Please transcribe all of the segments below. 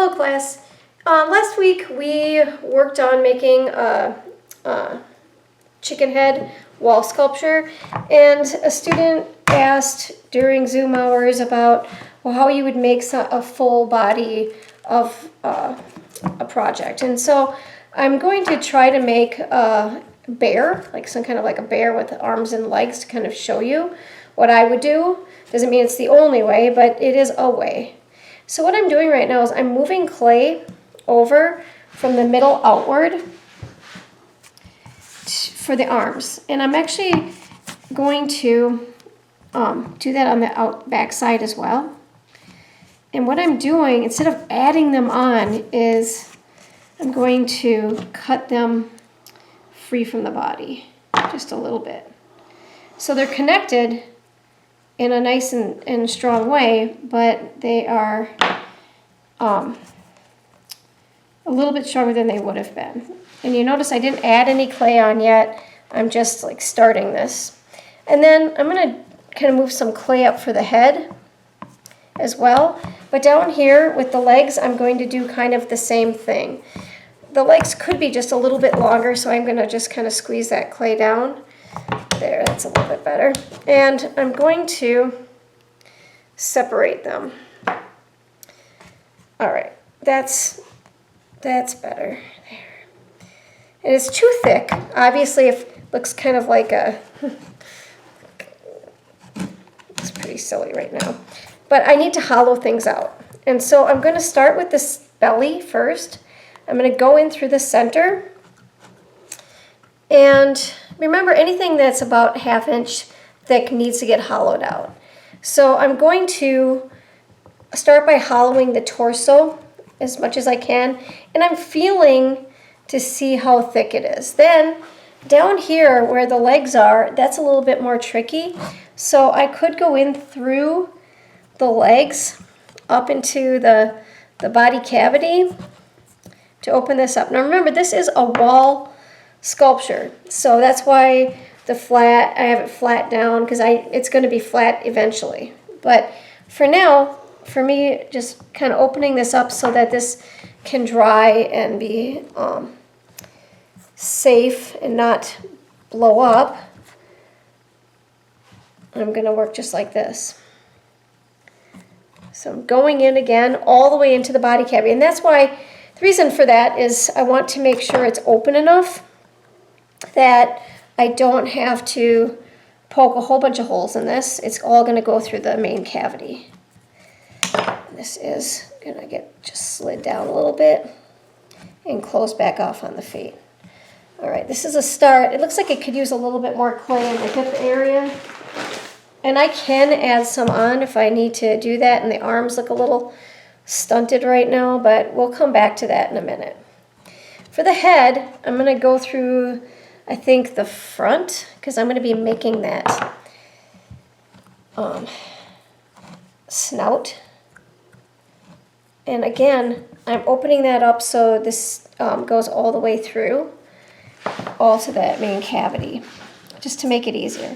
Hello class. Last week we worked on making a chicken head wall sculpture, and a student asked during Zoom hours about how you would make a full body of a project. And so I'm going to try to make a bear, like some kind of like a bear with arms and legs, to kind of show you what I would do. Doesn't mean it's the only way, but it is a way. So what I'm doing right now is I'm moving clay over from the middle outward for the arms. And I'm actually going to do that on the back side as well. And what I'm doing, instead of adding them on, is I'm going to cut them free from the body, just a little bit. So they're connected in a nice and strong way, but they are a little bit stronger than they would have been. And you notice I didn't add any clay on yet. I'm just like starting this. And then I'm going to kind of move some clay up for the head as well. But down here with the legs, I'm going to do kind of the same thing. The legs could be just a little bit longer, so I'm going to just kind of squeeze that clay down. There, that's a little bit better. And I'm going to separate them. All right, that's better. There. And it's too thick. Obviously, it looks kind of like a... It's pretty silly right now. But I need to hollow things out. And so I'm going to start with this belly first. I'm going to go in through the center. And remember, anything that's about 1/2 inch thick needs to get hollowed out. So I'm going to start by hollowing the torso as much as I can. And I'm feeling to see how thick it is. Then down here where the legs are, that's a little bit more tricky. So I could go in through the legs up into the body cavity to open this up. Now remember, this is a wall sculpture, so that's why I have it flat down, because it's going to be flat eventually. But for now, for me, just kind of opening this up so that this can dry and be safe and not blow up, I'm going to work just like this. So I'm going in again all the way into the body cavity, and that's why the reason for that is I want to make sure it's open enough that I don't have to poke a whole bunch of holes in this. It's all going to go through the main cavity. This is going to get just slid down a little bit and close back off on the feet. All right, this is a start. It looks like it could use a little bit more clay in the hip area. And I can add some on if I need to do that, and the arms look a little stunted right now, but we'll come back to that in a minute. For the head, I'm going to go through, I think, the front, because I'm going to be making that snout. And again, I'm opening that up so this goes all the way through, all to that main cavity, just to make it easier.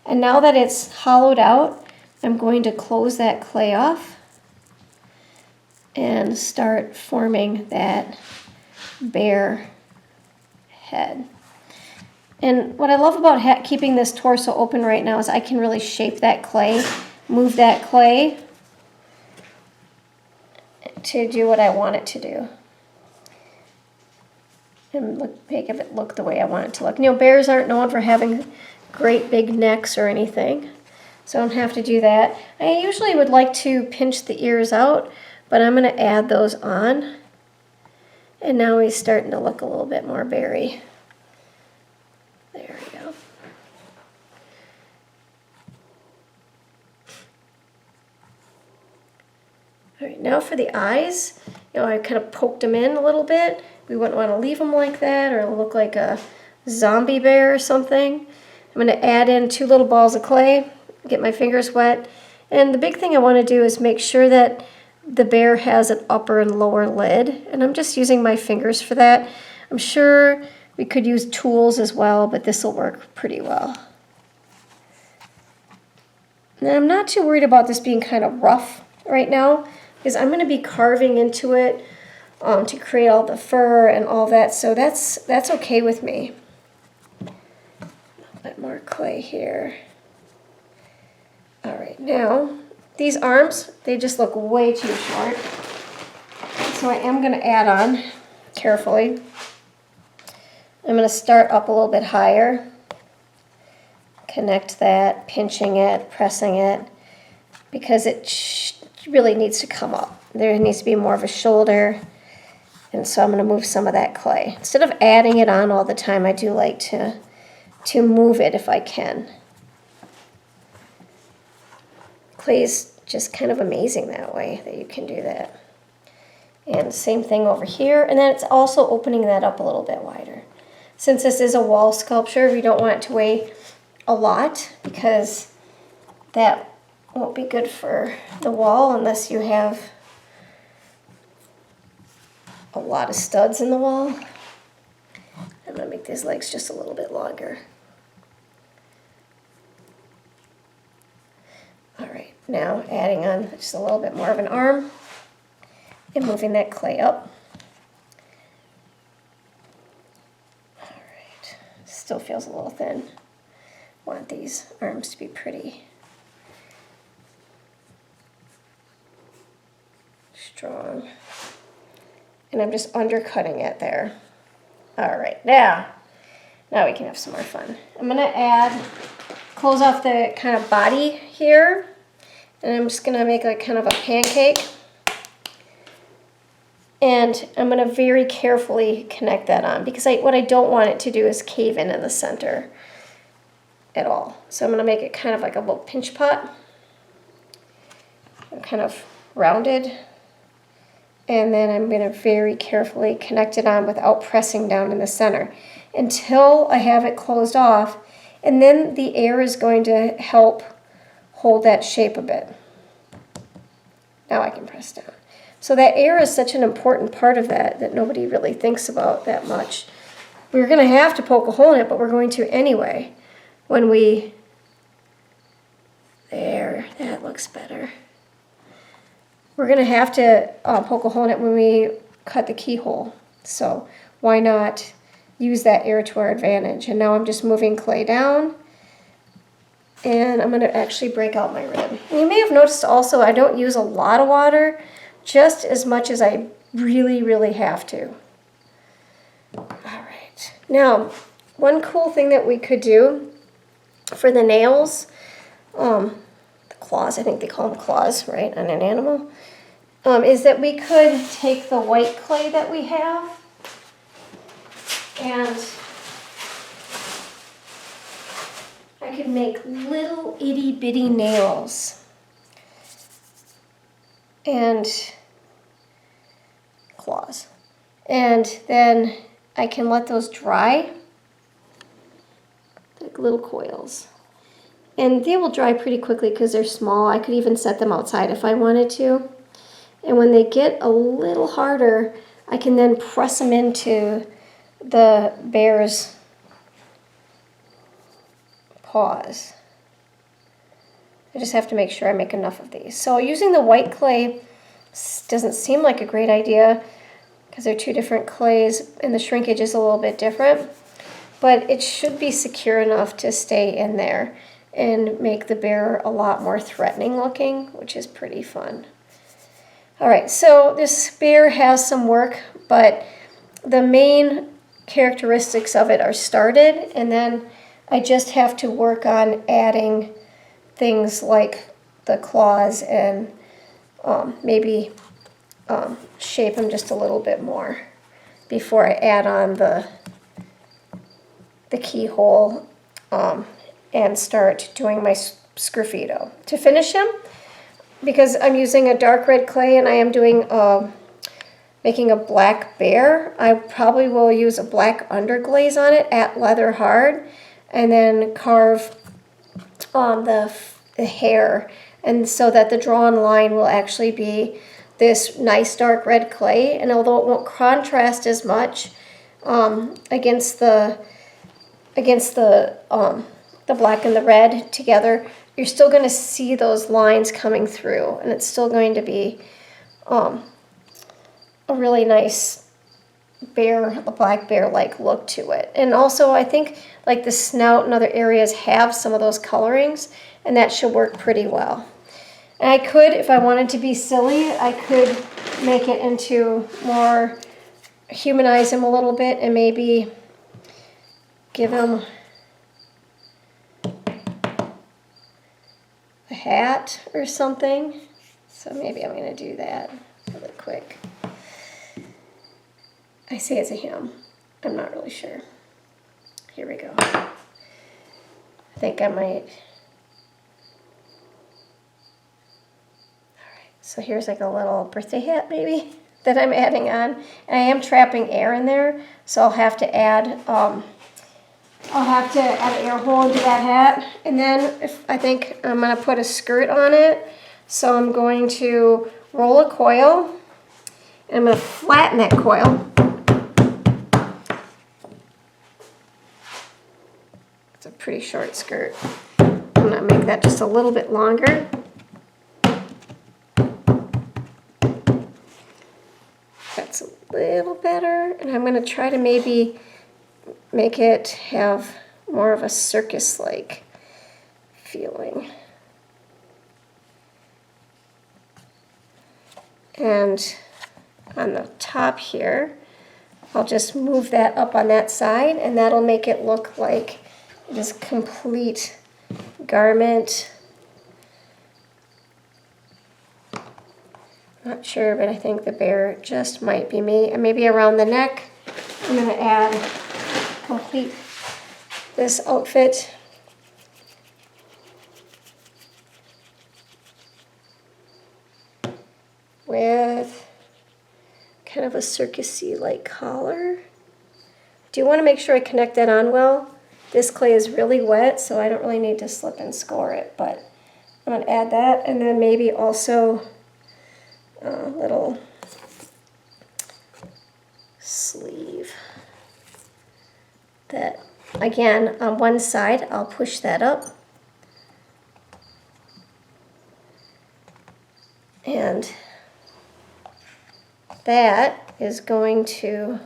And now that it's hollowed out, I'm going to close that clay off and start forming that bear head. And what I love about keeping this torso open right now is I can really shape that clay, move that clay to do what I want it to do. And make it look the way I want it to look. You know, bears aren't known for having great big necks or anything, so I don't have to do that. I usually would like to pinch the ears out, but I'm going to add those on. And now he's starting to look a little bit more berry. There we go. All right, now for the eyes. You know, I kind of poked them in a little bit. We wouldn't want to leave them like that or look like a zombie bear or something. I'm going to add in 2 little balls of clay, get my fingers wet. And the big thing I want to do is make sure that the bear has an upper and lower lid. And I'm just using my fingers for that. I'm sure we could use tools as well, but this will work pretty well. And I'm not too worried about this being kind of rough right now. is I'm going to be carving into it to create all the fur and all that, so that's okay with me. A little bit more clay here. All right, now these arms, they just look way too short, so I am going to add on carefully. I'm going to start up a little bit higher, connect that, pinching it, pressing it, because it really needs to come up. There needs to be more of a shoulder, and so I'm going to move some of that clay. Instead of adding it on all the time, I do like to move it if I can. Clay is just kind of amazing that way, that you can do that. And same thing over here, and then it's also opening that up a little bit wider. Since this is a wall sculpture, we don't want it to weigh a lot because that won't be good for the wall unless you have a lot of studs in the wall. I'm going to make these legs just a little bit longer. All right, now adding on just a little bit more of an arm and moving that clay up. All right, still feels a little thin. Want these arms to be pretty strong. And I'm just undercutting it there. All right, now we can have some more fun. I'm gonna close off the kind of body here, and I'm just gonna make like kind of a pancake. And I'm gonna very carefully connect that on because what I don't want it to do is cave in the center at all. So I'm gonna make it kind of like a little pinch pot, kind of rounded. And then I'm going to very carefully connect it on without pressing down in the center until I have it closed off. And then the air is going to help hold that shape a bit. Now I can press down. So that air is such an important part of that nobody really thinks about that much. We're going to have to poke a hole in it, but we're going to anyway. There, that looks better. We're going to have to poke a hole in it when we cut the keyhole. So why not use that air to our advantage? And now I'm just moving clay down. And I'm going to actually break out my rib. And you may have noticed also I don't use a lot of water, just as much as I really, really have to. All right. Now, one cool thing that we could do for the nails, the claws, I think they call them claws, right, on an animal, is that we could take the white clay that we have and I could make little itty bitty nails and claws. And then I can let those dry like little coils. And they will dry pretty quickly because they're small. I could even set them outside if I wanted to. And when they get a little harder, I can then press them into the bear's paws. I just have to make sure I make enough of these. So using the white clay doesn't seem like a great idea because they're two different clays and the shrinkage is a little bit different. But it should be secure enough to stay in there and make the bear a lot more threatening looking, which is pretty fun. All right, so this bear has some work, but the main characteristics of it are started, and then I just have to work on adding things like the claws and maybe shape them just a little bit more before I add on the keyhole and start doing my sgraffito. To finish him, because I'm using a dark red clay and I am doing making a black bear, I probably will use a black underglaze on it at leather hard and then carve the hair, and so that the drawn line will actually be this nice dark red clay. And although it won't contrast as much against the black and the red together, you're still going to see those lines coming through, and it's still going to be a really nice bear, a black bear-like look to it. And also I think like the snout and other areas have some of those colorings, and that should work pretty well. And I could, if I wanted to be silly, I could make it into more, humanize him a little bit and maybe give him a hat or something. So maybe I'm going to do that really quick. I say it's a him. I'm not really sure. Here we go. I think I might. Alright, so here's like a little birthday hat maybe that I'm adding on. And I am trapping air in there, so I'll have to add an air hole into that hat. And then I think I'm going to put a skirt on it. So I'm going to roll a coil, and I'm going to flatten that coil. It's a pretty short skirt. I'm going to make that just a little bit longer. That's a little better. And I'm going to try to maybe make it have more of a circus-like feeling. And on the top here, I'll just move that up on that side, and that'll make it look like this complete garment. Not sure, but I think the bear just might be me. And maybe around the neck, I'm going to complete this outfit. With kind of a circus-y like collar. Do you want to make sure I connect that on well? This clay is really wet, so I don't really need to slip and score it, but I'm going to add that, and then maybe also a little sleeve. That, again, on one side, I'll push that up. And that is going to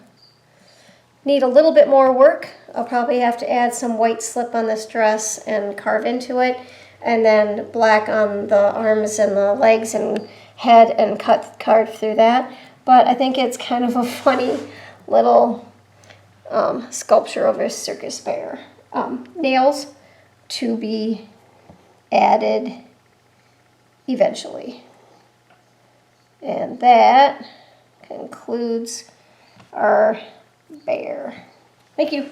need a little bit more work. I'll probably have to add some white slip on this dress and carve into it, and then black on the arms and the legs and head and carve through that. But I think it's kind of a funny little sculpture of a circus bear. Nails to be added eventually. And that concludes our bear. Thank you.